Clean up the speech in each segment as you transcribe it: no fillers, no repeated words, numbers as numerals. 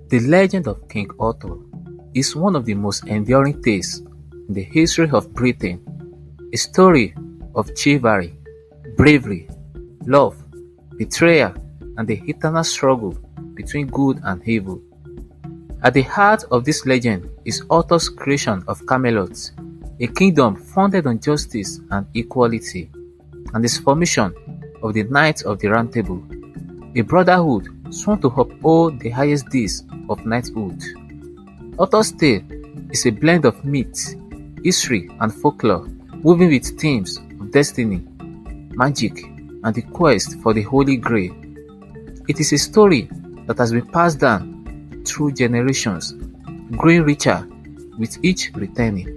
The legend of King Arthur is one of the most enduring tales in the history of Britain, a story of chivalry, bravery, love, betrayal, and the eternal struggle between good and evil. At the heart of this legend is Arthur's creation of Camelot, a kingdom founded on justice and equality, and his formation of the Knights of the Round Table, a brotherhood sworn to uphold the highest deeds of knighthood. Arthur's tale is a blend of myth, history, and folklore, woven with themes of destiny, magic, and the quest for the Holy Grail. It is a story that has been passed down through generations, growing richer with each retelling.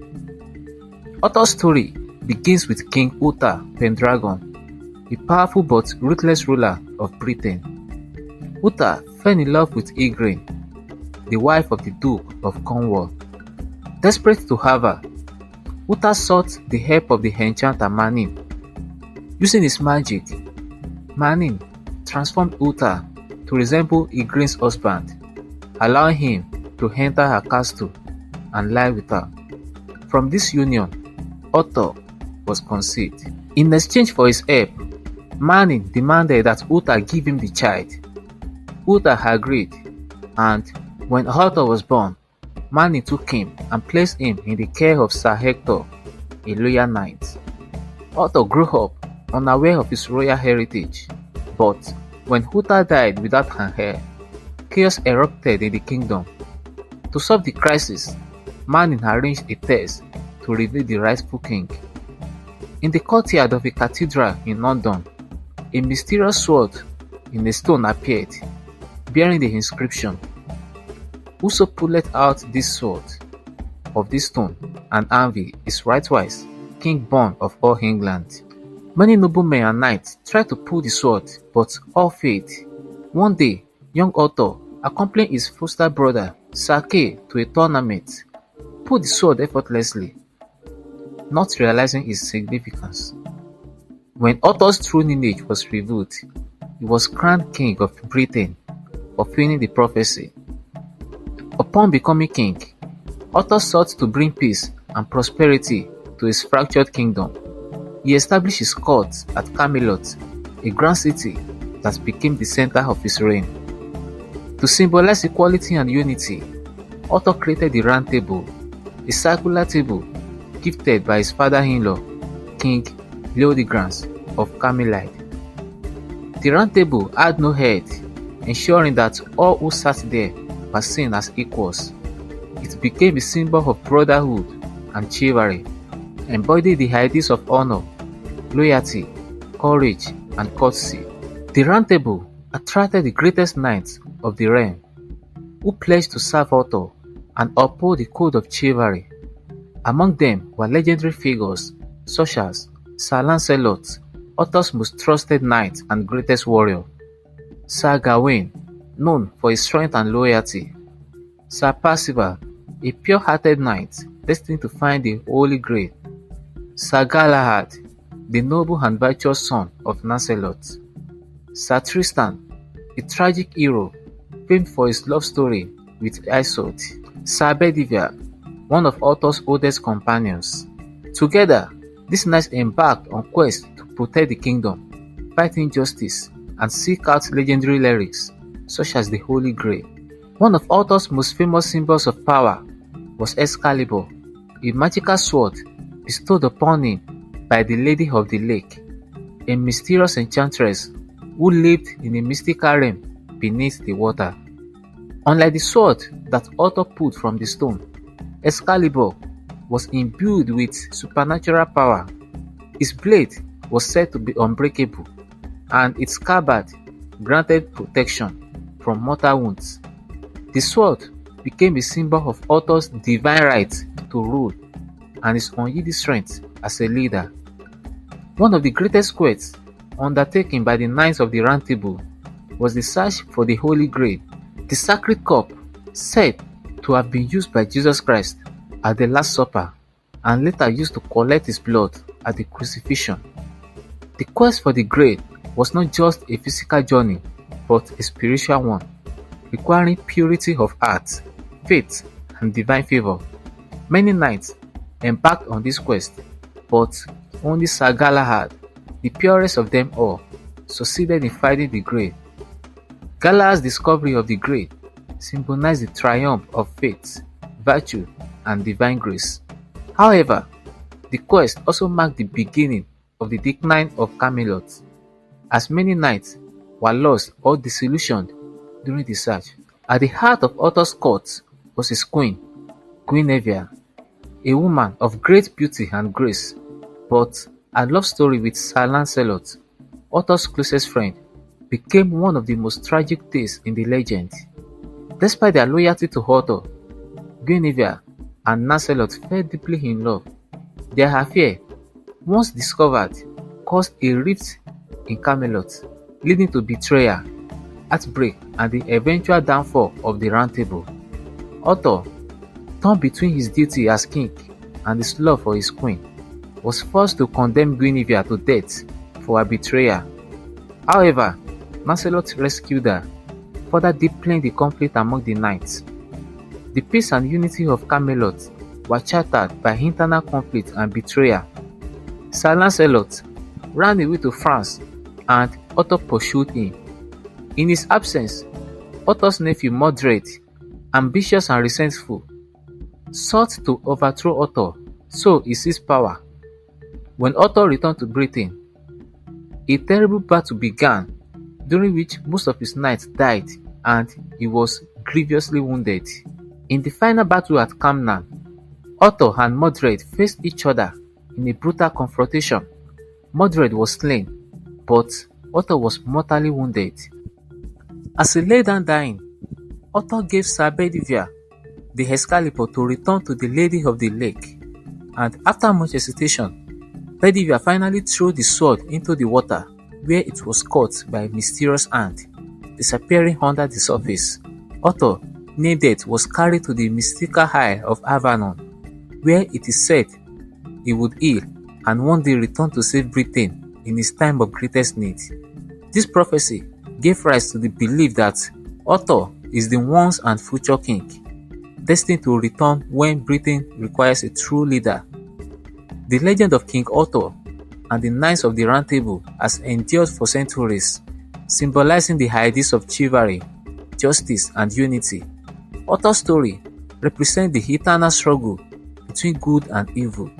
Arthur's story begins with King Uther Pendragon, a powerful but ruthless ruler of Britain. Uther fell in love with Igraine, the wife of the Duke of Cornwall. Desperate to have her, Uther sought the help of the enchanter Merlin. Using his magic, Merlin transformed Uther to resemble Igraine's husband, allowing him to enter her castle and lie with her. From this union, Arthur was conceived. In exchange for his help, Merlin demanded that Uther give him the child. Uther agreed, and when Arthur was born, Merlin took him and placed him in the care of Sir Hector, a loyal knight. Arthur grew up unaware of his royal heritage, but when Uther died without an heir, chaos erupted in the kingdom. To solve the crisis, Merlin arranged a test to reveal the rightful king. In the courtyard of a cathedral in London, a mysterious sword in a stone appeared, bearing the inscription, "Whoso pulleth out this sword of this stone and anvil is rightwise king born of all England." Many noblemen and knights tried to pull the sword, but all failed. One day, young Arthur, accompanying his foster brother Sir Kay to a tournament, pulled the sword effortlessly, not realizing its significance. When Arthur's true lineage was revealed, he was crowned king of Britain, fulfilling the prophecy. Upon becoming king, Arthur sought to bring peace and prosperity to his fractured kingdom. He established his court at Camelot, a grand city that became the center of his reign. To symbolize equality and unity, Arthur created the Round Table, a circular table gifted by his father-in-law, King Leodegrance of Camelot. The Round Table had no head, ensuring that all who sat there were seen as equals. It became a symbol of brotherhood and chivalry, embodying the ideas of honor, loyalty, courage, and courtesy. The Round Table attracted the greatest knights of the realm, who pledged to serve Arthur and uphold the code of chivalry. Among them were legendary figures such as Sir Lancelot, Arthur's most trusted knight and greatest warrior; Sir Gawain, known for his strength and loyalty; Sir Percival, a pure-hearted knight destined to find the Holy Grail; Sir Galahad, the noble and virtuous son of Lancelot; Sir Tristan, a tragic hero famed for his love story with Isolde; Sir Bedivere, one of Arthur's oldest companions. Together, these knights embarked on quest to protect the kingdom, fight injustice, and seek out legendary relics such as the Holy Grail. One of Arthur's most famous symbols of power was Excalibur, a magical sword bestowed upon him by the Lady of the Lake, a mysterious enchantress who lived in a mystical realm beneath the water. Unlike the sword that Arthur pulled from the stone, Excalibur was imbued with supernatural power. His blade was said to be unbreakable, and its scabbard granted protection from mortal wounds. The sword became a symbol of Arthur's divine right to rule and his unyielding strength as a leader. One of the greatest quests undertaken by the Knights of the Round Table was the search for the Holy Grail, the sacred cup said to have been used by Jesus Christ at the Last Supper and later used to collect his blood at the crucifixion. The quest for the Grail was not just a physical journey, but a spiritual one. requiring purity of heart, faith, and divine favor. Many knights embarked on this quest, but only Sir Galahad, the purest of them all, succeeded in finding the Grail. Galahad's discovery of the Grail symbolized the triumph of faith, virtue, and divine grace. However, the quest also marked the beginning of the decline of Camelot, as many knights were lost or disillusioned during the search. At the heart of Arthur's court was his queen, Guinevere, a woman of great beauty and grace, but her love story with Sir Lancelot, Arthur's closest friend, became one of the most tragic tales in the legend. Despite their loyalty to Arthur, Guinevere and Lancelot fell deeply in love. Their affair, once discovered, caused a rift in Camelot, leading to betrayal, heartbreak, and the eventual downfall of the Round Table. Arthur, torn between his duty as king and his love for his queen, was forced to condemn Guinevere to death for her betrayal. However, Lancelot rescued her, further deepening the conflict among the knights. The peace and unity of Camelot were shattered by internal conflict and betrayal. Sir Lancelot ran away to France and Arthur pursued him. In his absence, Arthur's nephew Mordred, ambitious and resentful, sought to overthrow Arthur so he seized power. When Arthur returned to Britain, a terrible battle began, during which most of his knights died and he was grievously wounded. In the final battle at Camelot, Arthur and Mordred faced each other in a brutal confrontation. Mordred was slain, but Arthur was mortally wounded. As he lay down dying, Arthur gave Sir Bedivere the Excalibur to return to the Lady of the Lake, and after much hesitation, Bedivere finally threw the sword into the water, where it was caught by a mysterious hand, disappearing under the surface. Arthur, near death, was carried to the mystical Isle of Avalon, where it is said he would heal and one day return to save Britain in his time of greatest need. This prophecy gave rise to the belief that Arthur is the once and future king, destined to return when Britain requires a true leader. The legend of King Arthur and the Knights of the Round Table has endured for centuries, symbolizing the ideals of chivalry, justice, and unity. Arthur's story represents the eternal struggle between good and evil,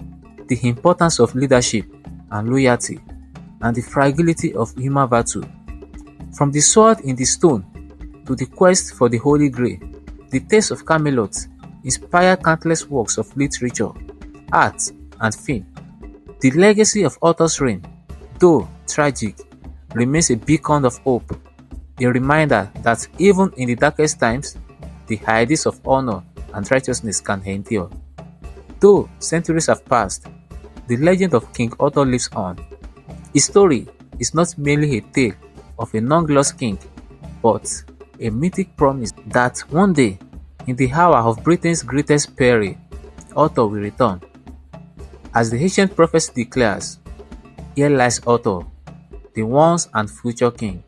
the importance of leadership and loyalty, and the fragility of human virtue. From the sword in the stone to the quest for the Holy Grail, the tales of Camelot inspired countless works of literature, art, and film. The legacy of Arthur's reign, though tragic, remains a beacon of hope, a reminder that even in the darkest times, the ideals of honor and righteousness can endure. Though centuries have passed, the legend of King Arthur lives on. His story is not merely a tale of a long-lost king, but a mythic promise that one day, in the hour of Britain's greatest peril, Arthur will return. As the ancient prophecy declares, here lies Arthur, the once and future king.